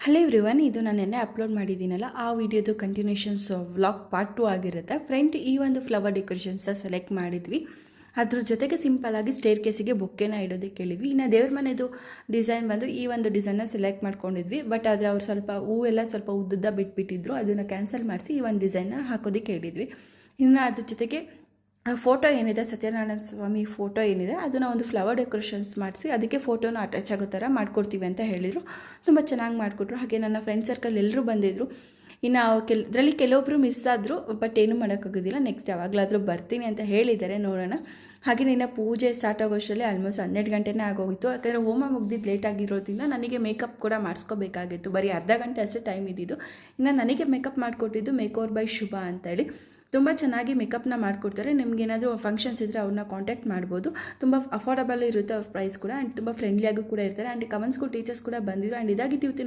Hello everyone, ಇದು ನಾನು ನೆನ್ನೆ ಅಪ್ಲೋಡ್ ಮಾಡಿದ್ದೀನಲ್ಲ ಆ ವಿಡಿಯೋದು ಕಂಟಿನ್ಯೂಷನ್ಸ್ ವ್ಲಾಗ್ ಪಾರ್ಟ್ 2 ಆಗಿರುತ್ತೆ. ಫ್ರೆಂಡ್, ಈ ಒಂದು ಫ್ಲವರ್ ಡೆಕೋರೇಷನ್ಸ ಸೆಲೆಕ್ಟ್ ಮಾಡಿದ್ವಿ. ಅದ್ರ ಜೊತೆಗೆ ಸಿಂಪಲ್ಲಾಗಿ ಸ್ಟೇರ್ ಕೇಸಿಗೆ ಬೊಕ್ಕೆನ ಇಡೋದಕ್ಕೆ ಹೇಳಿದ್ವಿ. ಇನ್ನು ದೇವ್ರ ಮನೆದು ಡಿಸೈನ್ ಬಂದು ಈ ಒಂದು ಡಿಸೈನ್ನ ಸೆಲೆಕ್ಟ್ ಮಾಡ್ಕೊಂಡಿದ್ವಿ. ಬಟ್ ಆದರೆ ಅವ್ರು ಸ್ವಲ್ಪ ಹೂವೆಲ್ಲ ಸ್ವಲ್ಪ ಉದ್ದುದ್ದ ಬಿಟ್ಬಿಟ್ಟಿದ್ರು. ಅದನ್ನು ಕ್ಯಾನ್ಸಲ್ ಮಾಡಿಸಿ ಈ ಒಂದು ಡಿಸೈನ್ನ ಹಾಕೋದಕ್ಕೆ ಹೇಳಿದ್ವಿ. ಇನ್ನು ಅದ್ರ ಜೊತೆಗೆ ಫೋಟೋ ಏನಿದೆ, ಸತ್ಯನಾರಾಯಣ ಸ್ವಾಮಿ ಫೋಟೋ ಏನಿದೆ ಅದನ್ನು ಒಂದು ಫ್ಲವರ್ ಡೆಕೋರೇಷನ್ಸ್ ಮಾಡಿಸಿ ಅದಕ್ಕೆ ಫೋಟೋನ ಅಟ್ಯಾಚ್ ಆಗೋ ಥರ ಮಾಡಿಕೊಡ್ತೀವಿ ಅಂತ ಹೇಳಿದರು. ತುಂಬ ಚೆನ್ನಾಗಿ ಮಾಡಿಕೊಟ್ರು. ಹಾಗೆ ನನ್ನ ಫ್ರೆಂಡ್ ಸರ್ಕಲ್ ಎಲ್ಲರೂ ಬಂದಿದ್ದರು. ಇನ್ನು ಇದರಲ್ಲಿ ಕೆಲವೊಬ್ಬರು ಮಿಸ್ ಆದರು, ಬಟ್ ಏನೂ ಮಾಡೋಕ್ಕಾಗೋದಿಲ್ಲ. ನೆಕ್ಸ್ಟ್ ಯಾವಾಗಲಾದರೂ ಬರ್ತೀನಿ ಅಂತ ಹೇಳಿದ್ದಾರೆ, ನೋಡೋಣ. ಹಾಗೆ ನಿನ್ನ ಪೂಜೆ ಸ್ಟಾರ್ಟ್ ಆಗೋಷ್ಟರಲ್ಲಿ ಆಲ್ಮೋಸ್ಟ್ 12 ಗಂಟೆನೇ ಆಗೋಗಿತ್ತು. ಯಾಕಂದರೆ ಹೋಮ ಮುಗ್ದಿದ್ದು ಲೇಟ್ ಆಗಿರೋದ್ರಿಂದ ನನಗೆ ಮೇಕಪ್ ಕೂಡ ಮಾಡಿಸ್ಕೋಬೇಕಾಗಿತ್ತು. ಬರೀ ಅರ್ಧ ಗಂಟೆ ಅಷ್ಟೇ ಟೈಮ್ ಇದ್ದಿದ್ದು. ಇನ್ನು ನನಗೆ ಮೇಕಪ್ ಮಾಡಿಕೊಟ್ಟಿದ್ದು ಮೇಕ್ ಓವರ್ ಬೈ ಶುಭ ಅಂತೇಳಿ. ತುಂಬ ಚೆನ್ನಾಗಿ ಮೇಕಪ್ನ ಮಾಡಿಕೊಡ್ತಾರೆ. ನಿಮಗೇನಾದರೂ ಫಂಕ್ಷನ್ಸ್ ಇದ್ದರೆ ಅವ್ರನ್ನ ಕಾಂಟ್ಯಾಕ್ಟ್ ಮಾಡ್ಬೋದು. ತುಂಬ ಅಫೋರ್ಡಬಲ್ ಇರುತ್ತೆ ಅವ್ರ ಪ್ರೈಸ್ ಕೂಡ. ಆ್ಯಂಡ್ ತುಂಬ ಫ್ರೆಂಡ್ಲಿಯಾಗೂ ಕೂಡ ಇರ್ತಾರೆ. ಆ್ಯಂಡ್ ಕಮೆಂಟ್ಸ್ಗೂ ಟೀಚರ್ಸ್ ಕೂಡ ಬಂದಿದ್ರು. ಆ್ಯಂಡ್ ಇದಾಗಿತ್ತು ಇವತ್ತಿನ